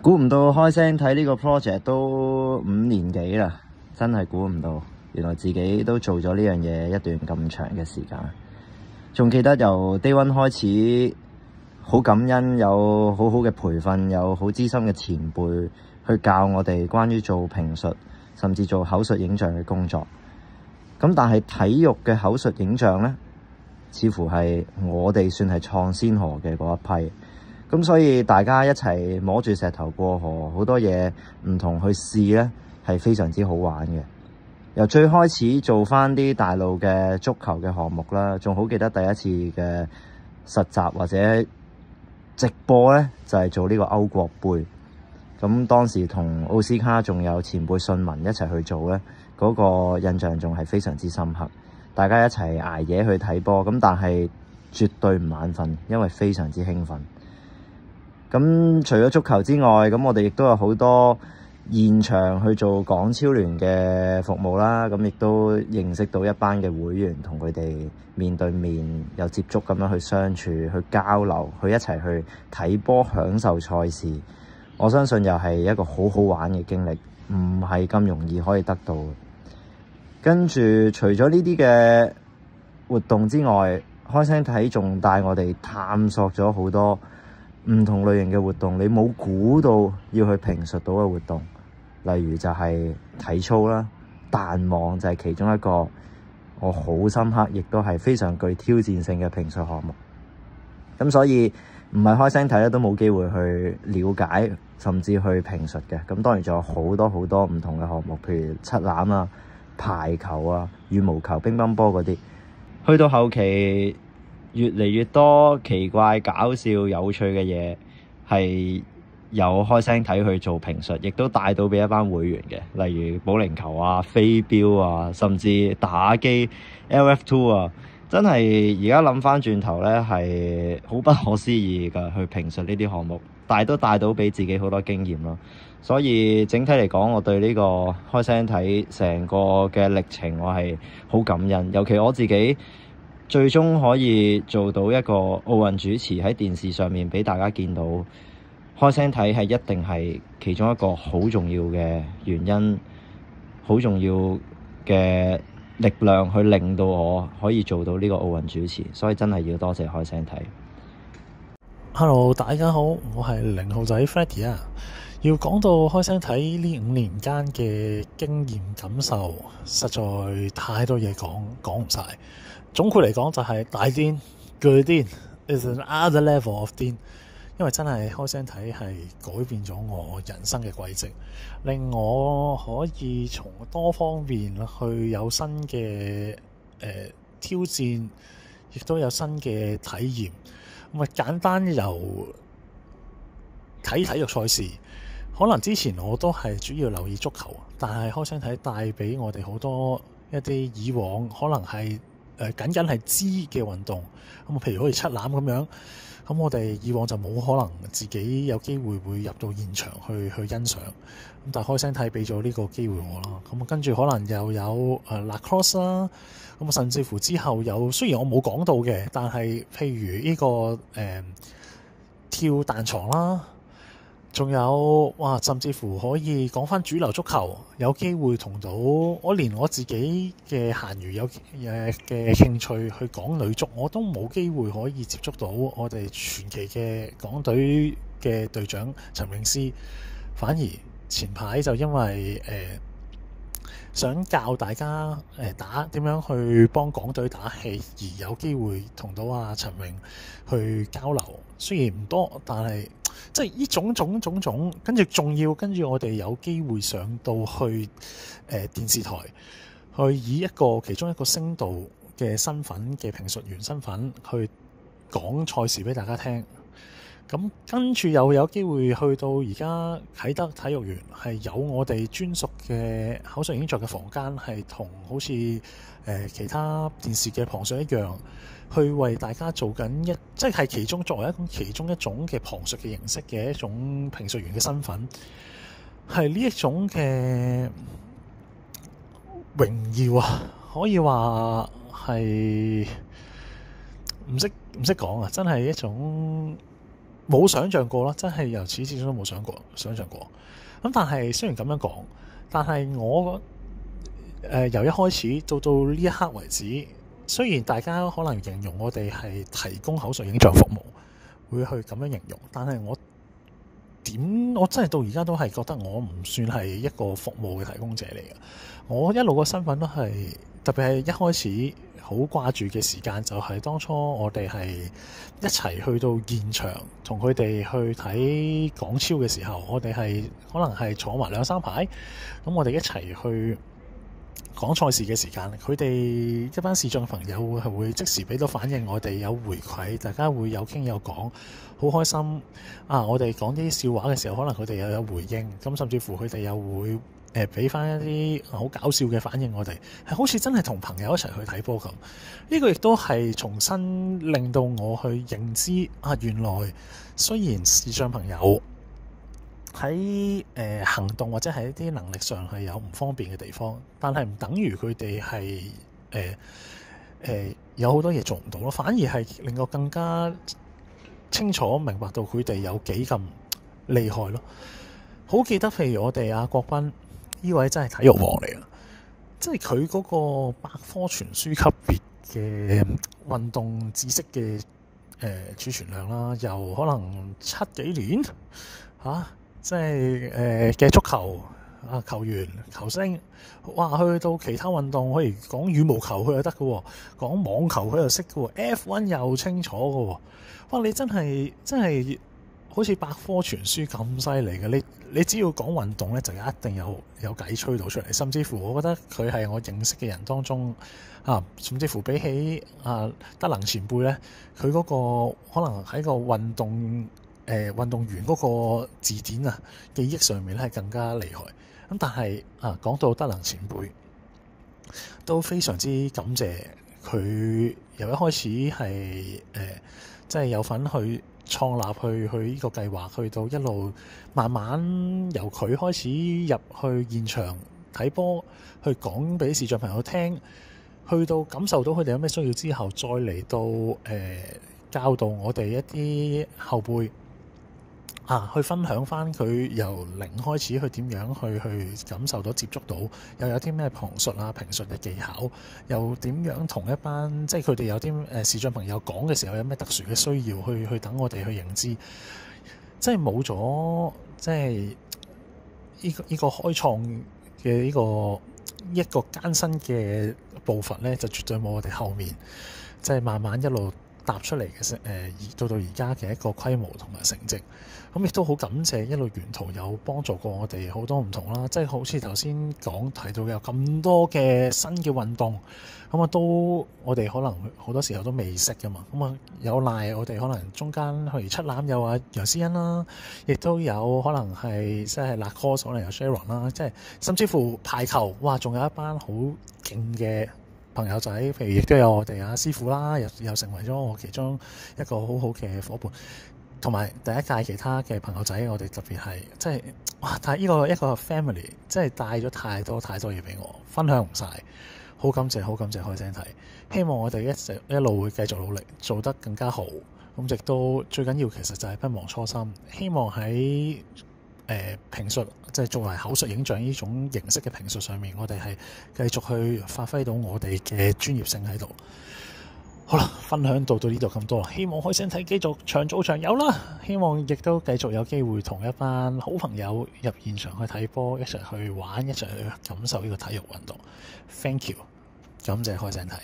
估唔到開聲睇呢個 project 都5年幾啦，真係估唔到，原來自己都做咗呢樣嘢一段咁長嘅時間。仲記得由 Day One 開始，好感恩有好好嘅培訓，有好資深嘅前輩去教我哋關於做評述，甚至做口述影像嘅工作。咁但係體育嘅口述影像呢，似乎係我哋算係創先河嘅嗰一批。咁所以大家一齊摸住石頭過河，好多嘢唔同去試呢，係非常之好玩嘅。由最開始做返啲大陸嘅足球嘅項目啦，仲好記得第一次嘅實習或者直播呢，就係做呢個歐國杯。咁當時同奧斯卡仲有前輩信文一齊去做呢，嗰個印象仲係非常之深刻。大家一齊捱夜去睇波，咁但係絕對唔眼瞓，因為非常之興奮。咁除咗足球之外，咁我哋亦都有好多現場去做港超聯嘅服務啦。咁亦都認識到一班嘅會員，同佢哋面對面有接觸咁樣去相處、去交流、去一齊去睇波、享受賽事。我相信又係一個好好玩嘅經歷，唔係咁容易可以得到。跟住除咗呢啲嘅活動之外，開聲睇仲帶我哋探索咗好多唔同類型嘅活動，你冇估到要去評述到嘅活動，例如就係體操啦、彈網就係其中一個我好深刻，亦都係非常具挑戰性嘅評述項目。咁所以唔係開聲睇咧，都冇機會去了解，甚至去評述嘅。咁當然仲有好多好多唔同嘅項目，譬如七欖啊、排球啊、羽毛球、乒乓波嗰啲。去到後期，越嚟越多奇怪、搞笑、有趣嘅嘢，係有開聲睇去做評述，亦都帶到俾一班會員嘅，例如保齡球啊、飛鏢啊，甚至打機 LF2 啊，真係而家諗翻轉頭呢，係好不可思議㗎，去評述呢啲項目，但係都帶到俾自己好多經驗咯。所以整體嚟講，我對呢個開聲睇成個嘅歷程，我係好感恩。尤其我自己最終可以做到一個奧運主持喺電視上面俾大家見到，開聲睇係一定係其中一個好重要嘅原因，好重要嘅力量去令到我可以做到呢個奧運主持。所以真係要多謝開聲睇。Hello， 大家好，我係0號仔 Freddy 啊。要講到開聲睇呢5年間嘅經驗感受，實在太多嘢講唔晒。總括嚟講就係大癲，巨癲 is another level of 癲。因為真係開聲睇係改變咗我人生嘅軌跡，令我可以從多方面去有新嘅挑戰，亦都有新嘅體驗。咁啊，簡單由睇體育賽事，可能之前我都係主要留意足球，但係開聲睇帶俾我哋好多一啲以往可能係僅僅係知嘅運動。咁譬如好似七欖咁樣，咁我哋以往就冇可能自己有機會會入到現場去欣賞。咁但係開聲睇俾咗呢個機會我啦。咁跟住可能又有lacrosse 啦。咁甚至乎之後有，雖然我冇講到嘅，但係譬如呢個跳彈床啦，仲有甚至乎可以講翻主流足球，有機會同到我連我自己嘅閒餘有嘅興趣去講女足，我都冇機會可以接觸到我哋傳奇嘅港隊嘅隊長陳詠詩。反而前排就因為想教大家點樣去幫港隊打氣，而有機會同到陳詠去交流。雖然唔多，但係即係呢種，跟住我哋有機會上到去電視台，去以其中一個聲道嘅身份嘅評述員身份去講賽事俾大家聽。咁跟住又有機會去到而家啟德體育園，係有我哋專屬嘅口述影像嘅房間，係同好似其他電視嘅旁述一樣，去為大家做緊即係作為其中一種嘅旁述嘅形式嘅一種評述員嘅身份，係呢一種嘅榮耀啊！可以話係唔識講啊！真係一種冇想像過啦，真係由始至終都冇想像過。咁但係雖然咁樣講，但係我由一開始到呢一刻為止，雖然大家可能形容我哋係提供口述影像服務，會去咁樣形容，但係我真係到而家都係覺得我唔算係一個服務嘅提供者嚟嘅。我一路個身份都係，特別係一開始好掛住嘅時間，就係當初我哋係一齊去到現場同佢哋去睇港超嘅時候，我哋係可能係坐埋2-3排，咁我哋一齊去講賽事嘅時間，佢哋一班視障嘅朋友係會即時俾到反應，我哋有回饋，大家會有傾有講，好開心啊！我哋講啲笑話嘅時候，可能佢哋又有回應，咁甚至乎佢哋又會俾翻一啲好搞笑嘅反應，我哋係好似真係同朋友一齊去睇波咁。呢個亦都係重新令到我去認知啊，原來雖然視障朋友喺行動或者係一啲能力上係有唔方便嘅地方，但係唔等於佢哋係有好多嘢做唔到咯，反而係令我更加清楚明白到佢哋有幾咁厲害咯。好記得譬如我哋阿國斌呢位真係體育王嚟嘅，即係佢嗰個百科全書級別嘅運動知識嘅儲存量啦，由可能7幾年即係嘅足球啊，球員球星，哇，去到其他運動，譬如講羽毛球佢又得嘅，講網球佢又識嘅，F1 又清楚嘅，哇！你真係好似百科全書咁犀利嘅，你只要講運動咧，就一定有計吹到出嚟。甚至乎，我覺得佢係我認識嘅人當中甚至乎比起德能前輩咧，佢嗰個可能喺個運動員嗰個字典記憶上面咧係更加厲害。咁但係講到德能前輩，都非常之感謝佢由一開始係即係有份去創立去呢個計劃，去到一路慢慢由佢開始入去現場睇波，去講俾視障朋友聽，去到感受到佢哋有咩需要之後，再嚟到教導我哋一啲後輩去分享翻佢由零開始去點樣去感受到接觸到，又有啲咩旁述評述嘅技巧，又點樣同一班即係佢哋有啲視障朋友講嘅時候有咩特殊嘅需要去等我哋去認知，即係冇咗即係呢個開創嘅一個艱辛嘅步伐咧，就絕對冇我哋後面即係慢慢一路踏出嚟嘅到而家嘅一個規模同埋成績。咁亦都好感謝一路沿途有幫助過我哋好多唔同啦，即係好似頭先提到有咁多嘅新嘅運動，咁都我哋可能好多時候都未識噶嘛，咁有賴我哋可能中間譬如七欖有楊思欣啦，亦都有可能係即係 Lacrosse 可能有 Sharon 啦，即係甚至乎排球，哇，仲有一班好勁嘅朋友仔，譬如亦都有我哋師傅啦，又成為咗我其中一個好好嘅夥伴。同埋第一屆其他嘅朋友仔，我哋特別係即係哇！但係呢個一個 family，即係帶咗太多嘢俾我，分享唔晒，好感謝開聲睇。希望我哋一路會繼續努力，做得更加好。咁亦都最緊要其實就係不忘初心。希望喺評述，即係作為口述影像呢種形式嘅評述上面，我哋係繼續去發揮到我哋嘅專業性喺度。好啦，分享到呢度咁多啦，希望開聲睇繼續長做長有啦，希望亦都繼續有機會同一班好朋友入現場去睇波，一齊去玩，一齊去感受呢個體育運動。Thank you，感謝開聲睇。